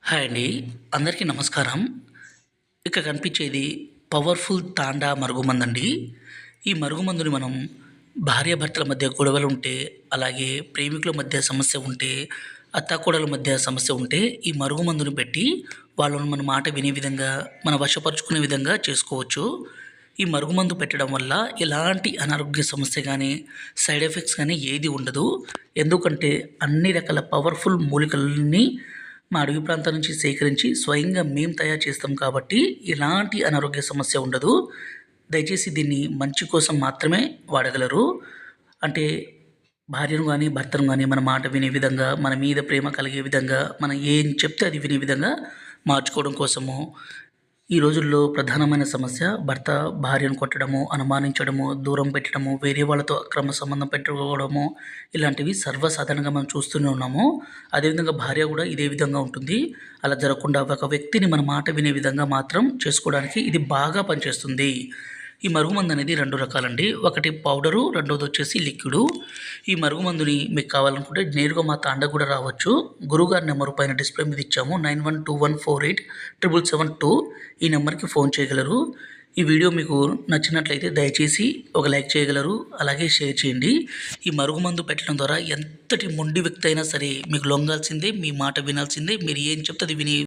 Hi అండి. అందరికీ నమస్కారం. ఇక్కడ కనిపించేది పవర్‌ఫుల్ తాండా మరుగుమందండి. ఈ మరుగుమందుని మనం భార్యాభర్తల మధ్య గొడవలుంటే, అలాగే ప్రేమికుల మధ్య సమస్య ఉంటే, అత్తాకోడళ్ళ మధ్య సమస్య ఉంటే, ఈ మరుగుమందుని పెట్టి వాళ్ళను మన మాట వినే విధంగా, మన వశపరుచుకునే విధంగా చేసుకోవచ్చు. ఈ మరుగుమందు పెట్టడం వల్ల ఎలాంటి అనారోగ్య సమస్య గానీ, సైడ్ ఎఫెక్ట్స్ గానీ ఏది ఉండదు. ఎందుకంటే అన్ని రకాల పవర్‌ఫుల్ మూలికలని మా అడవి ప్రాంతం నుంచి సేకరించి స్వయంగా మేము తయారు చేస్తాం కాబట్టి ఎలాంటి అనారోగ్య సమస్య ఉండదు. దయచేసి దీన్ని మంచి కోసం మాత్రమే వాడగలరు. అంటే భార్యను గానీ, భర్తను గానీ మన మాట వినే విధంగా, మన మీద ప్రేమ కలిగే విధంగా, మనం ఏం చెప్తే అది వినే విధంగా మార్చుకోవడం కోసము. ఈ రోజుల్లో ప్రధానమైన సమస్య భర్త భార్యను కొట్టడము, అనుమానించడము, దూరం పెట్టడము, వేరే వాళ్ళతో అక్రమ సంబంధం పెట్టుకోవడము, ఇలాంటివి సర్వసాధారణంగా మనం చూస్తూనే ఉన్నాము. అదేవిధంగా భార్య కూడా ఇదే విధంగా ఉంటుంది. అలా జరగకుండా ఒక వ్యక్తిని మన మాట వినే విధంగా మాత్రం చేసుకోవడానికి ఇది బాగా పనిచేస్తుంది. ఈ మరుగుమందు అనేది 2 రకాలండి. ఒకటి పౌడరు, రెండోదొచ్చేసి లిక్విడు. ఈ మరుగుమందుని మీకు కావాలనుకుంటే నేరుగా మా తాండకు కూడా రావచ్చు. గురువుగారి నెంబరు పైన డిస్ప్లే మీద ఇచ్చాము. 9121487772 ఈ నెంబర్‌కి ఫోన్ చేయగలరు. ఈ వీడియో మీకు నచ్చినట్లయితే దయచేసి ఒక లైక్ చేయగలరు. అలాగే షేర్ చేయండి. ఈ మరుగుమందు పెట్టడం ద్వారా ఎంతటి మొండి వ్యక్తి అయినా సరే మీకు లొంగాల్సిందే, మీ మాట వినాల్సిందే. మీరు ఏం చెప్తే అది విని